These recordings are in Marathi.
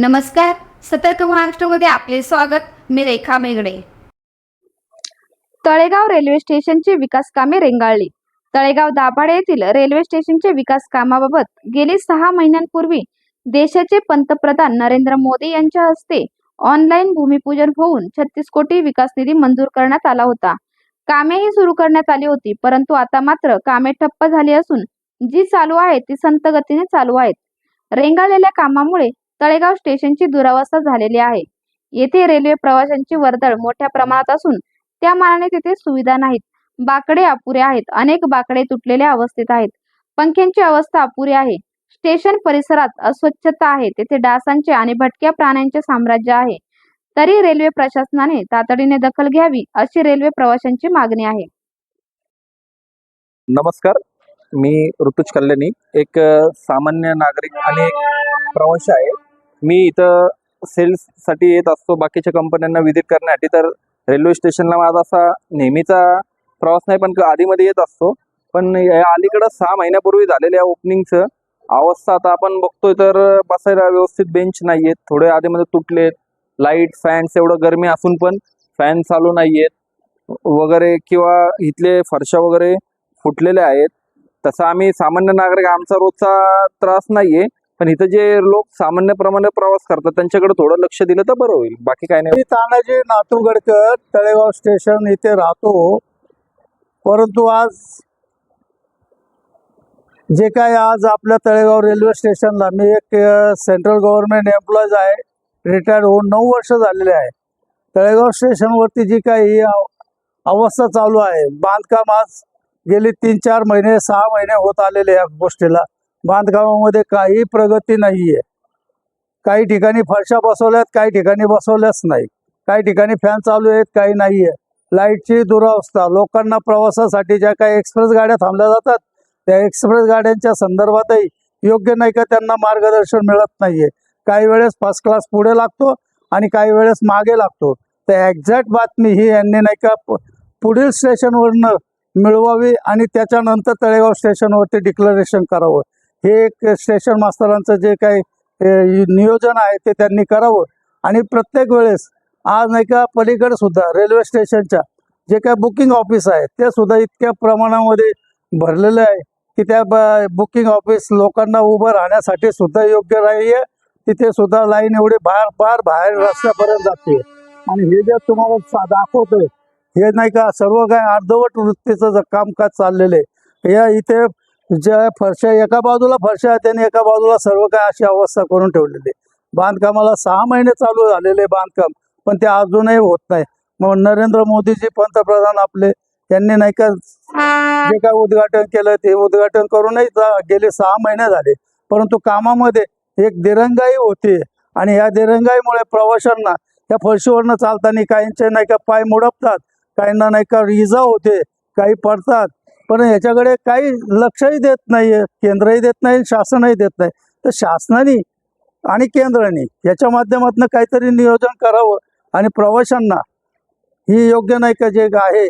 नमस्कार. सतर्क महाराष्ट्रामध्ये आपले स्वागत. मी रेखा मेगडे. तळेगाव रेल्वे स्टेशनची विकास कामे रेंगाळली. तळेगाव दाभाडे येथील रेल्वे स्टेशनचे विकास कामाबाबत गेली 6 महिन्यांपूर्वी देशाचे पंतप्रधान नरेंद्र मोदी यांच्या हस्ते ऑनलाईन भूमिपूजन होऊन 36 कोटी विकास निधी मंजूर करण्यात आला होता. कामेही सुरू करण्यात आली होती, परंतु आता मात्र कामे ठप्प झाली असून जी चालू आहेत ती संथ गतीने चालू आहेत. रेंगाळलेल्या कामामुळे तळेगाव स्टेशनची दुरावस्था झालेली आहे. येथे रेल्वे प्रवाशांची वर्दळ मोठ्या प्रमाणात असून त्या मानाने तिथे सुविधा नाहीत. बाकडे अपुरे आहेत. अनेक बाकडे तुटलेल्या अवस्थेत आहेत. पंख्यांची अवस्था अपुरी आहे. स्टेशन परिसरात अस्वच्छता आहे. तेथे डासांचे आणि भटक्या प्राण्यांचे साम्राज्य आहे. तरी रेल्वे प्रशासनाने तातडीने दखल घ्यावी अशी रेल्वे प्रवाशांची मागणी आहे. नमस्कार, मी ऋतुज कल्याणी, एक सामान्य नागरिक आणि एक प्रवासी आहे. मी इथं सेल्ससाठी येत असतो, बाकीच्या कंपन्यांना व्हिजिट करण्यासाठी. तर रेल्वे स्टेशनला माझा असा नेहमीचा प्रवास नाही, पण आधीमध्ये येत असतो. पण अलीकडं 6 महिन्यापूर्वी झालेल्या ओपनिंगचं अवस्था आता आपण बघतोय, तर बसायला व्यवस्थित बेंच नाही आहेत, थोडे आधीमध्ये तुटलेत. लाईट, फॅन्स, एवढं गरमी असून पण फॅन चालू नाही आहेत वगैरे, किंवा इथले फरशा वगैरे फुटलेले आहेत. तसं आम्ही सामान्य नागरिक, आमचा रोजचा त्रास नाहीये, पण इथं जे लोक सामान्यप्रमाणे प्रवास करतात त्यांच्याकडे थोडं लक्ष दिलं तर बरं होईल. बाकी काय नाही. मी तानाजी नातूगडकर तळेगाव स्टेशन इथे राहतो, परंतु आज जे काय आज आपल्या तळेगाव रेल्वे स्टेशनला, मी एक सेंट्रल गव्हर्नमेंट एम्प्लॉईज आहे, रिटायर्ड होऊन 9 वर्ष झालेले आहे. तळेगाव स्टेशनवरती जी काही अवस्था चालू आहे, बांधकाम आज गेली 3-4 महिने 6 महिने होत आलेले या गोष्टीला. बांधकामामध्ये काही प्रगती नाही आहे. काही ठिकाणी फरशा बसवल्यात, काही ठिकाणी बसवल्याच नाही. काही ठिकाणी फॅन चालू आहेत, काही नाही आहे. लाईटची दुरावस्था. लोकांना प्रवासासाठी ज्या काही एक्सप्रेस गाड्या थांबल्या जातात, त्या एक्सप्रेस गाड्यांच्या संदर्भातही योग्य नाही का त्यांना मार्गदर्शन मिळत नाही आहे. काही वेळेस फर्स्ट क्लास पुढे लागतो आणि काही वेळेस मागे लागतो. तर एक्झॅक्ट बातमी ही यांनी नाही का पुढील स्टेशनवरनं मिळवावी आणि त्याच्यानंतर तळेगाव स्टेशनवरती डिक्लेरेशन करावं. हे एक स्टेशन मास्तरांचं जे काही नियोजन आहे ते त्यांनी करावं. आणि प्रत्येक वेळेस आज नाही का पलीकडे सुद्धा रेल्वे स्टेशनच्या जे काही बुकिंग ऑफिस आहे ते सुद्धा इतक्या प्रमाणामध्ये भरलेले आहे की त्या बुकिंग ऑफिस लोकांना उभं राहण्यासाठी सुद्धा योग्य नाही आहे. तिथे सुद्धा लाईन एवढी बाहेर रस्त्यापर्यंत जाते. आणि हे जे तुम्हाला दाखवतोय हे नाही का सर्व काय अर्धवट वृत्तीचं कामकाज चाललेलं आहे. या इथे ज्या फरशा एका बाजूला फरशा आहेत आणि एका बाजूला सर्व काय अशी अवस्था करून ठेवलेली. बांधकामाला 6 महिने चालू झालेले बांधकाम, पण ते अजूनही होत नाही. मग नरेंद्र मोदीजी पंतप्रधान आपले त्यांनी नाही का जे काय उद्घाटन केलं ते उद्घाटन करूनही गेले 6 महिने झाले, परंतु कामामध्ये एक दिरंगाई होती. आणि या दिरंगाईमुळे प्रवाशांना त्या फरशीवरनं चालताना काहींचे नाही का पाय मुडपतात, काहींना नाही का इजा होते, काही पडतात. पण याच्याकडे काही लक्षही देत नाही आहे, केंद्रही देत नाही, शासनही देत नाही. तर शासनाने आणि केंद्राने याच्या माध्यमातून काहीतरी नियोजन करावं आणि प्रवाशांना ही योग्य नाही का जे आहे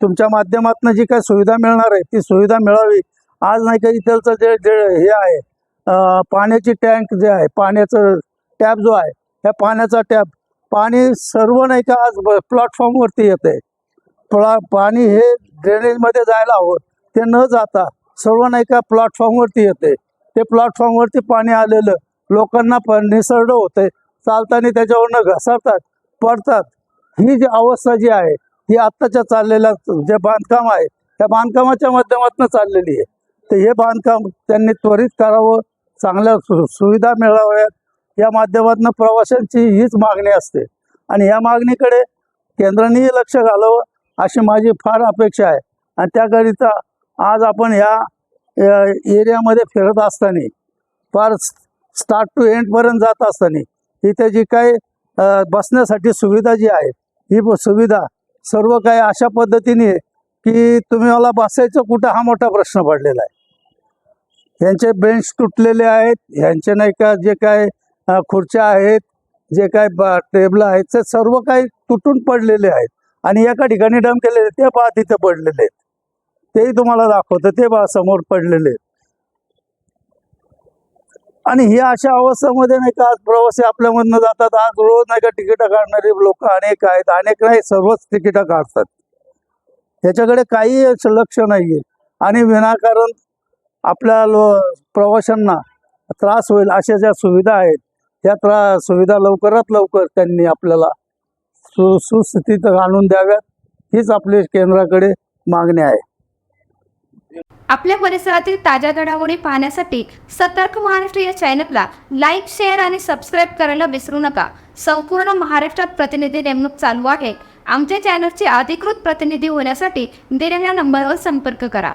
तुमच्या माध्यमातून जी काही सुविधा मिळणार आहे ती सुविधा मिळावी. आज नाही का इथलचं जे जे हे आहे पाण्याची टँक जे आहे, पाण्याचं टॅप जो आहे, ह्या पाण्याचा टॅप पाणी सर्व नाही का आज प्लॅटफॉर्मवरती येते. पाणी हे ड्रेनेजमध्ये जायला हवं, ते न जाता सर्व नाही का प्लॅटफॉर्मवरती येते. ते प्लॅटफॉर्मवरती पाणी आलेलं लोकांना निसरड होते, चालताना त्याच्यावरनं घसरतात, पडतात. ही जी अवस्था जी आहे ही आत्ताच्या चाललेल्या जे बांधकाम आहे त्या बांधकामाच्या माध्यमातून चाललेली आहे. तर हे बांधकाम त्यांनी त्वरित करावं, चांगल्या सुविधा मिळाव्यात या माध्यमातून प्रवाशांची हीच मागणी असते. आणि या मागणीकडे केंद्रानेही लक्ष घालावं अशी माझी फार अपेक्षा आहे. आणि त्याकरिता आज आपण ह्या एरियामध्ये फिरत असताना फार स्टार्ट टू एंडपर्यंत जात असताना इथे जी काही बसण्यासाठी सुविधा जी आहे ही सुविधा सर्व काही अशा पद्धतीने की तुम्ही मला बसायचं कुठं हा मोठा प्रश्न पडलेला आहे. यांचे बेंच तुटलेले आहेत, यांचे नाही का जे काय खुर्च्या आहेत, जे काय टेबल आहेत ते सर्व काही तुटून पडलेले आहेत. आणि एका ठिकाणी डम केलेले ते पहा तिथे पडलेले आहेत, तेही तुम्हाला दाखवतं, ते पहा समोर पडलेले आहेत. आणि ही अशा अवस्थेमध्ये नाही का आज प्रवासी आपल्यामधनं जातात, आज रोज नाही का तिकीटं काढणारे लोक अनेक आहेत, अनेक नाही सर्वच तिकीटं काढतात. ह्याच्याकडे काही लक्ष नाहीये आणि विनाकारण आपल्या प्रवाशांना त्रास होईल अशा ज्या सुविधा आहेत त्या सुविधा लवकरात लवकर त्यांनी आपल्याला सुस्थितीत आणून द्याव्यात, हीच आपली केंद्राकडे मागणी आहे. आपल्या परिसरातील ताज्या घडामोडी पाहण्यासाठी सतर्क महाराष्ट्र या चॅनलला लाईक, शेअर आणि सबस्क्राईब करायला विसरू नका. संपूर्ण महाराष्ट्रात प्रतिनिधी नेमणूक चालू आहे. आमच्या चॅनलचे अधिकृत प्रतिनिधी होण्यासाठी दिलेल्या नंबरवर संपर्क करा.